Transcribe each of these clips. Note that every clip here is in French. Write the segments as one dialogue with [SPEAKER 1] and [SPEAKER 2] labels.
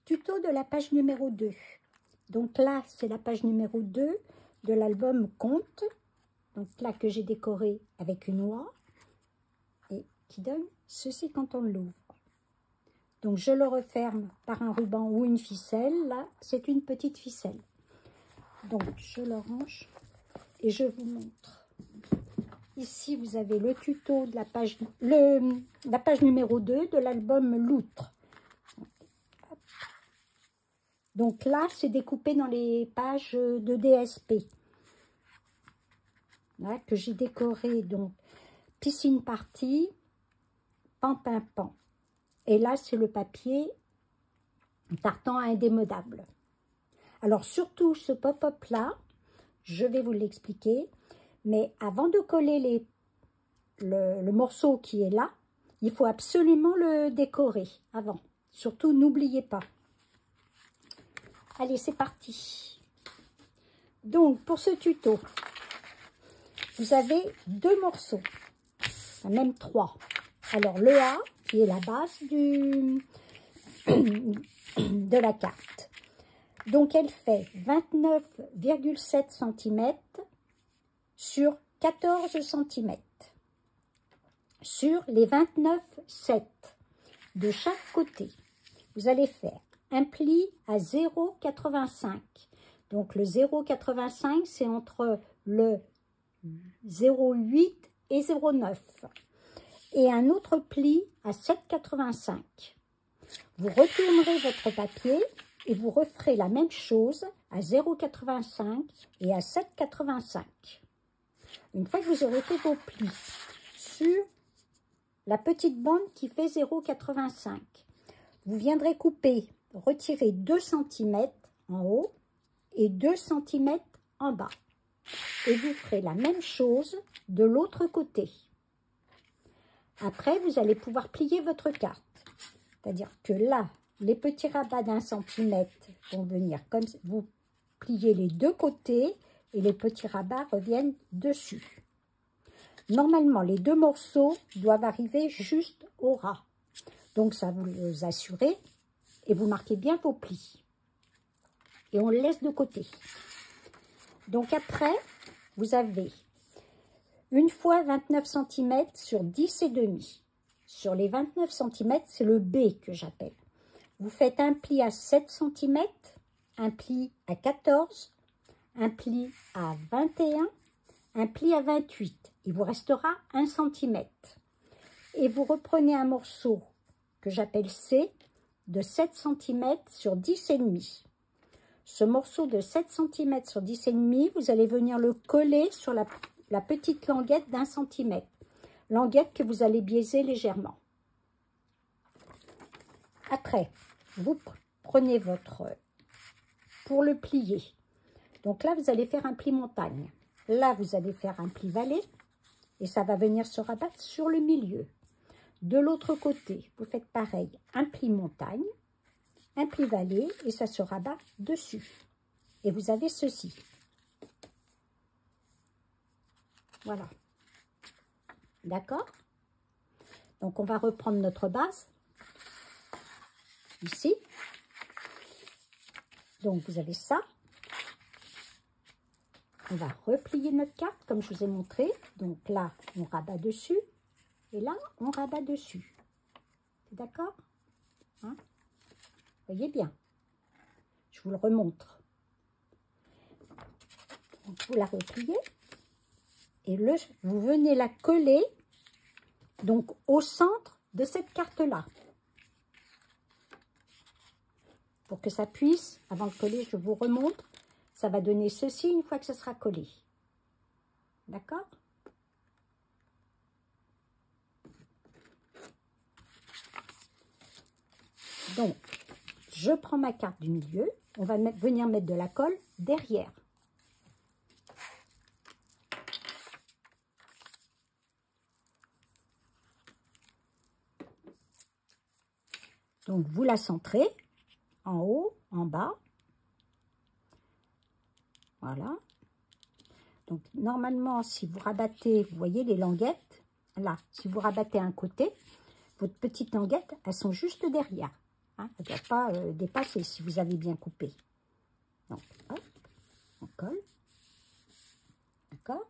[SPEAKER 1] tuto de la page numéro 2. Donc là, c'est la page numéro 2 de l'album Conte. Donc là, que j'ai décoré avec une oie et qui donne ceci quand on l'ouvre. Donc je le referme par un ruban ou une ficelle. Là, c'est une petite ficelle. Donc je le range et je vous montre. Ici, vous avez le tuto de la page numéro 2 de l'album Loutre. Donc là, c'est découpé dans les pages de DSP. Là, que j'ai décoré, donc, piscine partie, pan-pin-pan. Et là, c'est le papier tartan indémodable. Alors, surtout ce pop-up là, je vais vous l'expliquer. Mais avant de coller le morceau qui est là, il faut absolument le décorer avant. Surtout, n'oubliez pas. Allez, c'est parti. Donc, pour ce tuto, vous avez 2 morceaux, même 3. Alors, le A, qui est la base de la carte. Donc, elle fait 29,7 cm sur 14 cm. Sur les 29,7 de chaque côté, vous allez faire un pli à 0,85. Donc, le 0,85, c'est entre le 0,8 et 0,9. Et un autre pli à 7,85. Vous retournerez votre papier et vous referez la même chose à 0,85 et à 7,85. Une fois que vous aurez fait vos plis sur la petite bande qui fait 0,85, vous viendrez couper, retirer 2 cm en haut et 2 cm en bas. Et vous ferez la même chose de l'autre côté. Après, vous allez pouvoir plier votre carte. C'est-à-dire que là, les petits rabats d'1 cm vont venir comme vous pliez les 2 côtés et les petits rabats reviennent dessus. Normalement, les 2 morceaux doivent arriver juste au ras. Donc, ça vous assurez et vous marquez bien vos plis. Et on le laisse de côté. Donc, après, vous avez une fois 29 cm sur 10 et demi. Sur les 29 cm, c'est le B que j'appelle. Vous faites un pli à 7 cm, un pli à 14, un pli à 21, un pli à 28. Il vous restera 1 cm. Et vous reprenez un morceau que j'appelle C de 7 cm sur 10 et demi. Ce morceau de 7 cm sur 10 et demi, vous allez venir le coller sur la petite languette d'1 cm. Languette que vous allez biaiser légèrement. Après, vous prenez pour le plier. Donc là, vous allez faire un pli montagne. Là, vous allez faire un pli vallée et ça va venir se rabattre sur le milieu. De l'autre côté, vous faites pareil, un pli montagne, un pli vallée et ça se rabat dessus. Et vous avez ceci. Voilà. D'accord? Donc, on va reprendre notre base. Ici. Donc, vous avez ça. On va replier notre carte, comme je vous ai montré. Donc là, on rabat dessus. Et là, on rabat dessus. C'est d'accord? Hein? Voyez bien. Je vous le remontre. Donc, vous la repliez. Et vous venez la coller donc au centre de cette carte-là. Pour que ça puisse, avant de coller, je vous remontre, ça va donner ceci une fois que ça sera collé. D'accord? Donc, je prends ma carte du milieu, on va venir mettre de la colle derrière. Donc, vous la centrez en haut, en bas. Voilà. Donc, normalement, si vous rabattez, vous voyez les languettes, là, si vous rabattez un côté, votre petite languette, elles sont juste derrière. hein, elle ne doit pas dépasser si vous avez bien coupé. Donc, hop, on colle. D'accord?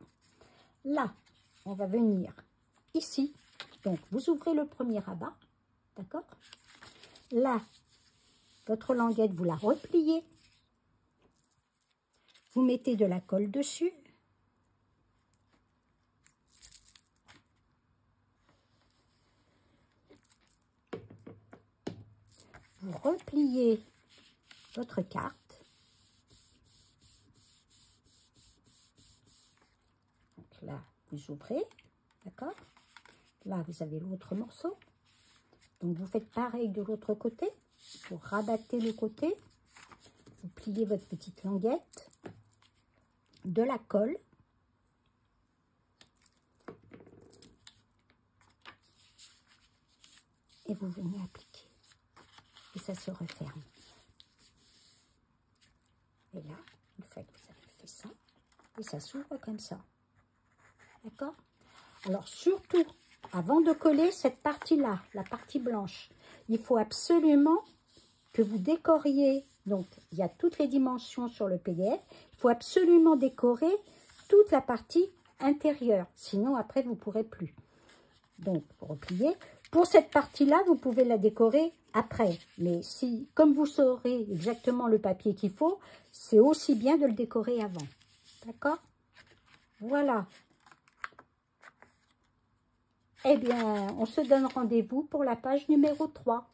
[SPEAKER 1] Là, on va venir ici. Donc, vous ouvrez le premier rabat. D'accord? Là, votre languette, vous la repliez. Vous mettez de la colle dessus. Vous repliez votre carte. Donc là, vous ouvrez, d'accord? Là, vous avez l'autre morceau. Donc, vous faites pareil de l'autre côté. Vous rabattez le côté. Vous pliez votre petite languette. De la colle. Et vous venez appliquer. Et ça se referme. Et là, une fois que vous avez fait ça, et ça s'ouvre comme ça. D'accord? Alors surtout, avant de coller cette partie-là, la partie blanche, il faut absolument que vous décoriez. Donc, il y a toutes les dimensions sur le PDF. Il faut absolument décorer toute la partie intérieure. Sinon, après, vous ne pourrez plus. Donc, vous repliez. Pour cette partie-là, vous pouvez la décorer après. Mais si, comme vous saurez exactement le papier qu'il faut, c'est aussi bien de le décorer avant. D'accord? Voilà. Eh bien, on se donne rendez-vous pour la page numéro 3.